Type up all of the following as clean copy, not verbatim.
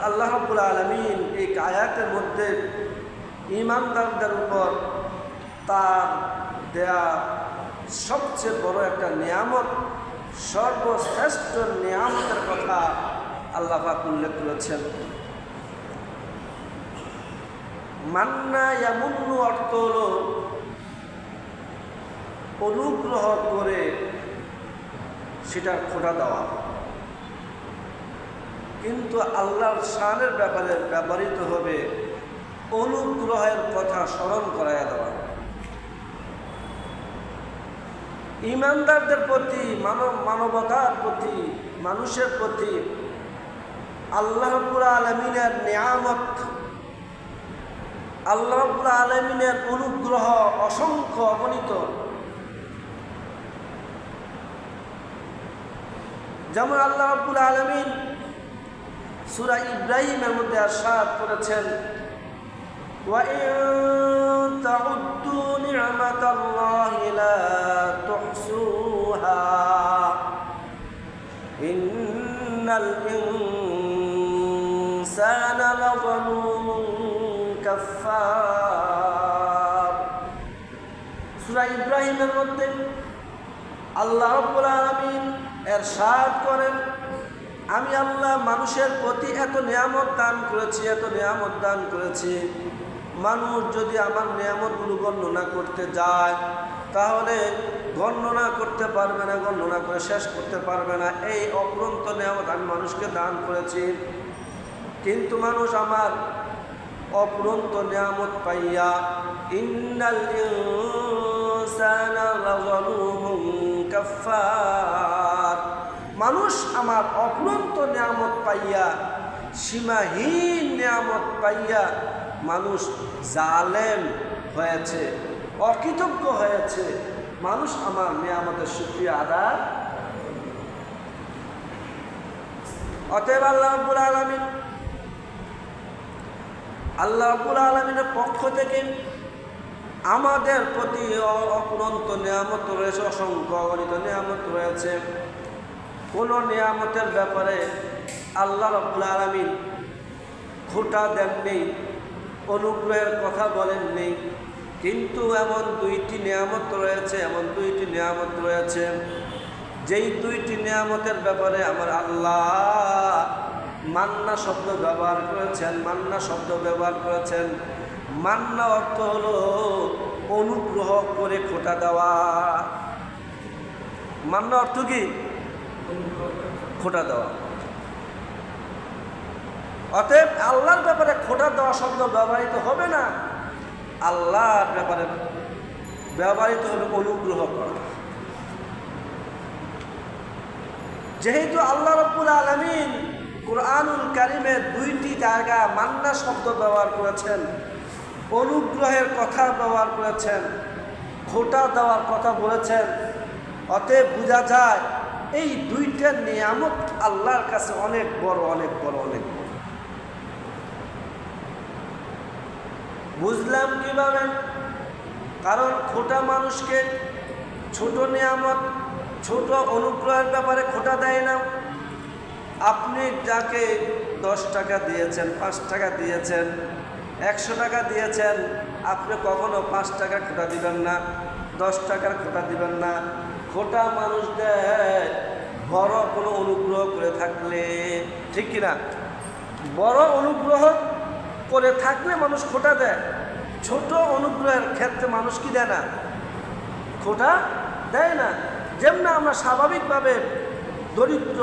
আল্লাহ রাব্বুল আলামিন এই আয়াতের মধ্যে ঈমানদারদের উপর তার দেয়া সবচেয়ে বড় একটা নিয়ামত, সর্বশ্রেষ্ঠ নিয়ামতের কথা আল্লাহ পাক উল্লেখ করেছেন। মান্না ইয়ামুন্নু অর্থ হলো অনুগ্রহ করে সেটার খোঁটা দেওয়া, কিন্তু আল্লাহর শানের ব্যাপারে ব্যবহৃত হবে অনুগ্রহের কথা স্মরণ করাইয়া দেওয়া। ঈমানদারদের প্রতি, মানবতার প্রতি, মানুষের প্রতি আল্লাহ রাব্বুল আলামিনের নিয়ামত, আল্লাহ রাব্বুল আলামিনের অনুগ্রহ অসংখ্য অগণিত। যেমন আল্লাহ রাব্বুল আলামিন সূরা ইব্রাহিমের মধ্যে ইরশাদ করেছেন, ওয়া ইন তাউদ্দু নি'মাতাল্লাহি লা তুহসুহা ইন্নাল ইনসানা লাযালুমুন কাফফার। সূরা ইব্রাহিমের মধ্যে আল্লাহ রাব্বুল আলামিন ইরশাদ করেন, আমি আল্লাহ মানুষের প্রতি এত নিয়ামত দান করেছি, এত নিয়ামত দান করেছি, মানুষ যদি আমার নিয়ামতগুলো গণনা করতে যায় তাহলে গণনা করতে পারবে না, গণনা করে শেষ করতে পারবে না। এই অপরন্ত নিয়ামত আমি মানুষকে দান করেছি, কিন্তু মানুষ আমার অপরন্ত নিয়ামত পাইয়া ইন্নাল ইনসানা লাযালুমুন কাফফার, মানুষ আমার অপরন্ত নিয়ামত পাইয়া, সীমাহীন নিয়ামত পাইয়া মানুষ জালেম হয়েছে, অকৃতজ্ঞ হয়েছে। মানুষ আমার নিয়ামতের শুকরিয়া আদায়। অতএব আল্লাহ রাব্বুল আলামিনের পক্ষ থেকে আমাদের প্রতি অপরন্ত নিয়ামত রয়েছে, অসংখ্য অগণিত নিয়ামত রয়েছে। কোনো নিয়ামতের ব্যাপারে আল্লাহ রাব্বুল আলামিন খোঁটা দেননি, অনুগ্রহের কথা বলেননি, কিন্তু এমন দুইটি নিয়ামত রয়েছে, যেই দুইটি নিয়ামতের ব্যাপারে আমার আল্লাহ মান্না শব্দ ব্যবহার করেছেন। মান্না অর্থ হলো অনুগ্রহ করে খোঁটা দেওয়া। মান্না অর্থ কি? খোঁটা দেওয়া। অতএব আল্লাহর ব্যাপারে খোঁটা দেওয়া শব্দ ব্যবহৃত হবে না, আল্লাহর ব্যাপারে ব্যবহৃত হবে অনুগ্রহ করা। যেহেতু আল্লাহ রাব্বুল আলামিন কুরআনুল কারীমে দুইটি জায়গা মান্না শব্দ ব্যবহার করেছেন, অনুগ্রহের কথা ব্যবহার করেছেন, খোঁটা দেওয়ার কথা বলেছেন, অতএব বোঝা যায় এই দুইটা নিয়ামত আল্লাহর কাছে অনেক বড়। বুঝলাম কিভাবে? কারণ খোঁটা মানুষকে ছোট নিয়ামত, ছোট অনুগ্রহের ব্যাপারে খোঁটা দেয় না। আপনি যাকে 10 টাকা দিয়েছেন, 5 টাকা দিয়েছেন, 100 টাকা দিয়েছেন, আপনি কখনো 5 টাকা খোঁটা দিবেন না, 10 টাকার খোঁটা দিবেন না। খোঁটা মানুষ দেয় বড় কোনো অনুগ্রহ করে থাকলে, ঠিক কিনা? বড় অনুগ্রহ করে থাকলে মানুষ খোঁটা দেয়। ছোট অনুগ্রহের ক্ষেত্রে মানুষ কি দেয় না? খোঁটা দেয় না। যেমন আমরা স্বাভাবিকভাবে দরিদ্র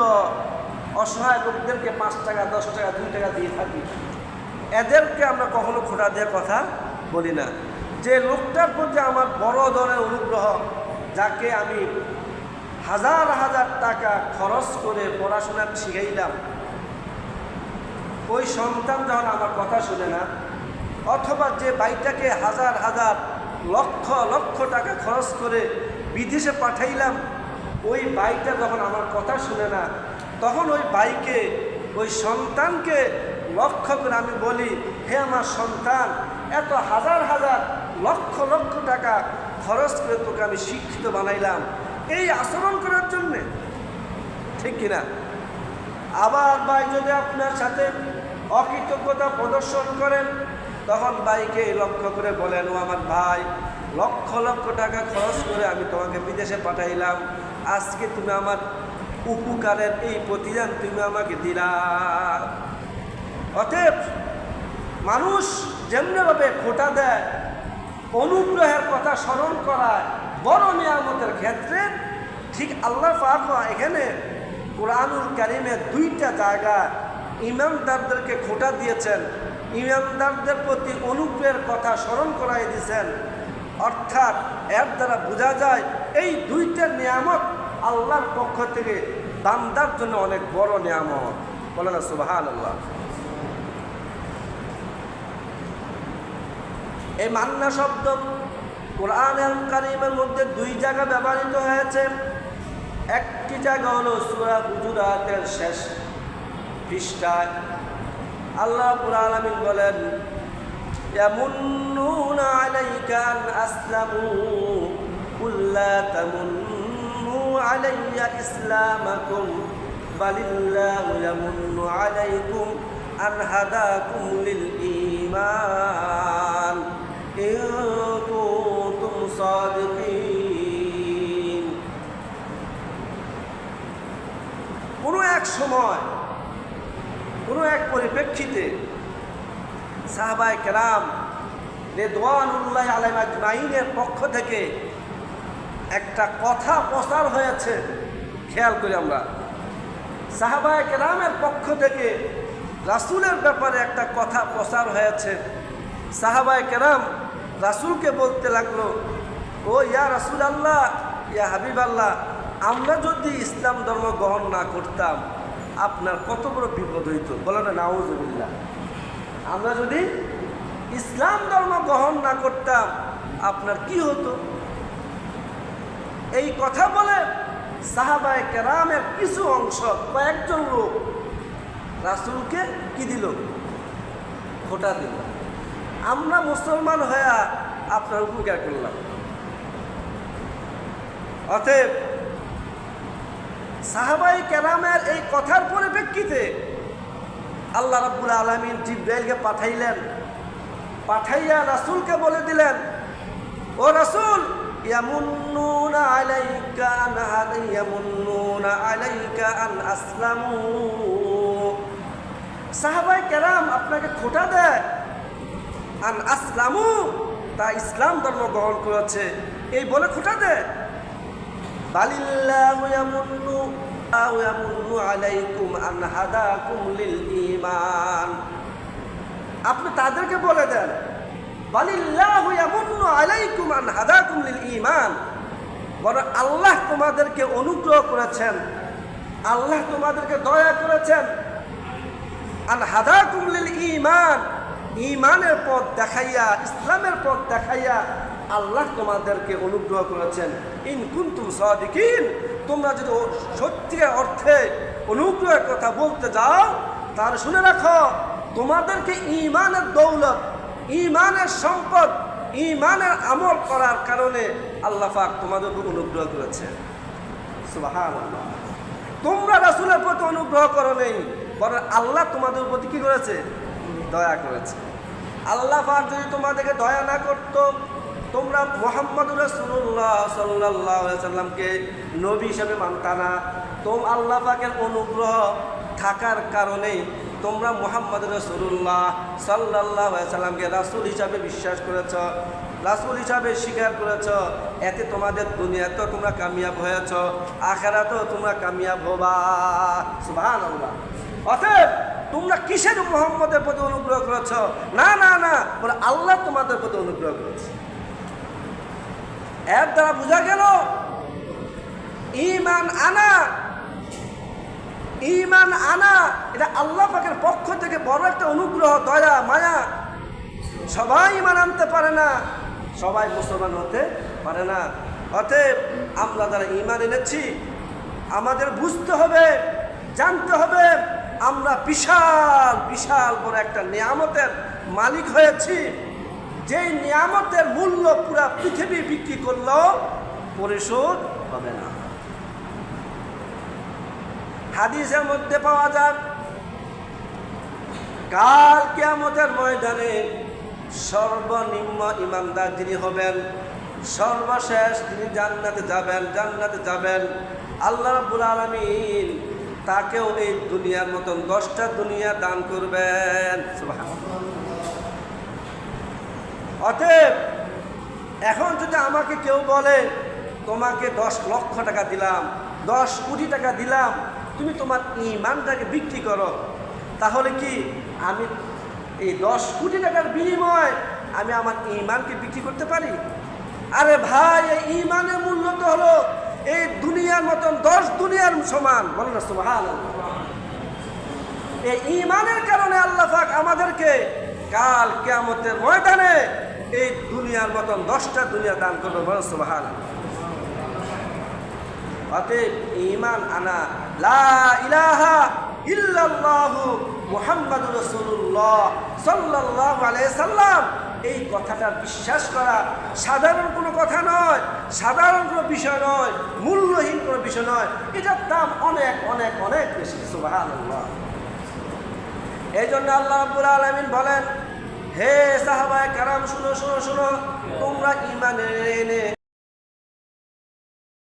অসহায় লোকদেরকে 5 টাকা, 10 টাকা, 2 টাকা দিয়ে থাকি, এদেরকে আমরা কখনো খোঁটা দেওয়ার কথা বলি না। যে লোকটার প্রতি আমার বড় ধরনের অনুগ্রহ, যাকে আমি হাজার হাজার টাকা খরচ করে পড়াশোনা শিখাইলাম, ওই সন্তান যখন আমার কথা শুনে না, অথবা যে ভাইটাকে হাজার হাজার লক্ষ লক্ষ টাকা খরচ করে বিদেশে পাঠাইলাম, ওই ভাইটা যখন আমার কথা শুনে না, তখন ওই ভাইকে, ওই সন্তানকে লক্ষ্য করে আমি বলি, হে আমার সন্তান, এত হাজার হাজার লক্ষ লক্ষ টাকা খরচ করে তোকে আমি শিক্ষিত বানাইলাম এই আচরণ করার জন্যে, ঠিক কিনা? আবার ভাই যদি আপনার সাথে অকৃতজ্ঞতা প্রদর্শন করেন, তখন ভাইকে লক্ষ্য করে বলেন, ও আমার ভাই, লক্ষ লক্ষ টাকা খরচ করে আমি তোমাকে বিদেশে পাঠাইলাম, আজকে তুমি আমার উপকারের এই প্রতিদান তুমি আমাকে দিলা। অতএব মানুষ যেমনিভাবে খোঁটা দেয়, অনুগ্রহের কথা স্মরণ করায় বড় নিয়ামতের ক্ষেত্রে, ঠিক আল্লাহ পাক এখানে কুরআনুল কারীমে দুইটা জায়গায় ইমানদারদেরকে খোঁটা দিয়েছেন, ইমানদারদের প্রতি অনুগ্রহের কথা স্মরণ করাই দিয়েছেন। অর্থাৎ এর দ্বারা বোঝা যায় এই দুইটা নিয়ামত আল্লাহর পক্ষ থেকে বান্দার জন্য অনেক বড় নিয়ামত। বলে না সুবহানাল্লাহ। এই মান্না শব্দ কুরআনুল কারীমের মধ্যে দুই জায়গা ব্যবহৃত হয়েছে। একটি জায়গা হলো সূরা হুজুরাতের শেষ পৃষ্ঠায় আল্লাহ রাব্বুল আলামিন বলেন, ইয়ামুন্নুনা আলাইকা আন আসলামু কুল লা তামুন্নু আলাইয়া ইসলামাকুম বালিল্লাহু ইয়ামুন্নু আলাইকুম আন হাদাকুম লিল ঈমান ইন কুনতুম সাদিকিন। কোনো এক সময় কোনো এক পরিপ্রেক্ষিতে সাহাবায়ে কেরাম রিদওয়ানুল্লাহি আলাইহিম আজমাইনের পক্ষ থেকে একটা কথা প্রচার হয়েছে। খেয়াল করি আমরা, সাহাবায়ে কেরামের পক্ষ থেকে রাসূলের ব্যাপারে একটা কথা প্রচার হয়েছে। সাহাবায়ে কেরাম রাসূলকে বলতে লাগলো, ও ইয়া রাসূলুল্লাহ, ইয়া হাবিবাল্লাহ, আমরা যদি ইসলাম ধর্ম গ্রহণ না করতাম আপনার কত বড় বিপদ হইতো। বলো না নাউযুবিল্লাহ। আমরা যদি ইসলাম ধর্ম গ্রহণ না করতাম আপনার কি হতো? এই কথা বলে সাহাবায়ে কেরামের কিছু অংশ, কয়েকজন লোক রাসূলকে কি দিল? খোঁটা দিল। আমরা মুসলমান হয়ে আপনার উপকার করলাম। অতএব সাহাবায়ে কেরামের এই কথার পরিপ্রেক্ষিতে আল্লাহ রাব্বুল আলামিন জিবরাইলকে পাঠাইলেন। পাঠাইয়া রাসূলকে বলে দিলেন, ও রাসূল, ইয়ামুন্নুনা আলাইকা আন ইয়ামুন্নুনা আলাইকা আন আসলামু। সাহাবায়ে কেরাম আপনাকে খোঁটা দেয়, আন আসলামু, তা ইসলাম ধর্ম গ্রহণ করেছে এই বলে খোঁটা দেয়। বালিল্লাহু ইয়ামুন্নু আলাইকুম আন হাদাকুম লিল ঈমান। আপনি তাদেরকে বলে দেন, বালিল্লাহু ইয়ামুন্নু আলাইকুম আন হাদাকুম লিল ঈমান, বরং আল্লাহ তোমাদেরকে অনুগ্রহ করেছেন, আল্লাহ তোমাদেরকে দয়া করেছেন, আন হাদাকুম লিল ঈমান, ঈমানের পথ দেখাইয়া, ইসলামের পথ দেখাইয়া আল্লাহ তোমাদেরকে অনুগ্রহ করেছেন। ইন কুনতুম সাদিকিন, তোমরা যদি সত্যিকার অর্থে অনুগ্রহের কথা বলতে যাও তাহলে শুনে রাখো, তোমাদেরকে ঈমানের দৌলত, ঈমানের সম্পদ, ঈমানের আমল করার কারণে আল্লাহ পাক তোমাদেরকে অনুগ্রহ করেছেন। সুবহানাল্লাহ। তোমরা রাসূলের প্রতি অনুগ্রহ করো নাই, বরং আল্লাহ তোমাদের প্রতি কি করেছে? দয়া করেছে। আল্লাহ পাক যদি তোমাদেরকে দয়া না করত, তোমরা মুহাম্মদুর রাসূলুল্লাহ সাল্লাল্লাহু আলাইহি সাল্লামকে নবী হিসেবে মানতা না। আল্লাহ পাকের অনুগ্রহ থাকার কারণেই তোমরা মুহাম্মদুর রাসূলুল্লাহ সাল্লাল্লাহু আলাইহি সাল্লামকে রাসূল হিসাবে বিশ্বাস করেছ, রাসূল হিসাবে স্বীকার করেছ। এতে তোমাদের দুনিয়াতেও তোমরা কামিয়াব হয়েছ, আখিরাতেও তোমরা কামিয়াব হবা। সুবহানাল্লাহ। অতএব তোমরা কিসের মুহাম্মদের প্রতি অনুগ্রহ করেছ? না না না, বলে আল্লাহ তোমাদের প্রতি অনুগ্রহ করেছে। এর দ্বারা বোঝা গেল ঈমান আনা, ঈমান আনা এটা আল্লাহ পাকের পক্ষ থেকে বড় একটা অনুগ্রহ, দয়া, মায়া। সবাই ঈমান আনতে পারে না, সবাই মুসলমান হতে পারে না। অতএব আমরা যারা ঈমান এনেছি আমাদের বুঝতে হবে, জানতে হবে আমরা বিশাল বিশাল বড় একটা নিয়ামতের মালিক হয়েছি, যেই নিয়ামতের মূল্য পুরা পৃথিবী বিক্রি করলেও পরিশোধ হবে না। হাদিসের মধ্যে পাওয়া যায় কাল কিয়ামতের ময়দানে সর্বনিম্ন ইমানদার যিনি হবেন, সর্বশেষ যিনি জান্নাতে যাবেন, আল্লাহ রাব্বুল আলামিন তাকেও এই দুনিয়ার মতন 10টা দুনিয়া দান করবেন। সুবহানাল্লাহ। অতএব এখন যদি আমাকে কেউ বলে তোমাকে 10 লক্ষ টাকা দিলাম, 10 কোটি টাকা দিলাম, তুমি তোমার ঈমানটাকে বিক্রি করো, তাহলে কি আমি এই 10 কোটি টাকার বিনিময়ে আমি আমার ঈমানকে বিক্রি করতে পারি? আরে ভাই, এই ঈমানের মূল্য তো হলো এই দুনিয়ার মতন 10 দুনিয়ার সমান। বলেন না সুবহানাল্লাহ। এই ঈমানের কারণে আল্লাহ পাক আমাদেরকে কাল কিয়ামতের ময়দানে এই দুনিয়ার মতন 10টা দুনিয়া দান করবে। বলেন সুবহানাল্লাহ। অতএব ঈমান আনা লা ইলাহা ইল্লাল্লাহু মুহাম্মাদুর রাসূলুল্লাহ সাল্লাল্লাহু আলাইহি সাল্লাম, এই কথাটা বিশ্বাস করা সাধারণ কোনো কথা নয়, সাধারণ কোনো বিষয় নয়, মূল্যহীন কোনো বিষয় নয়। এটার দাম অনেক অনেক অনেক বেশি। সুবহানাল্লাহ। এই জন্য আল্লাহ রাব্বুল আলামিন বলেন, হে সাহাবায়ে কেরাম, শুনো শুনো শুনো, তোমরা ঈমান এনে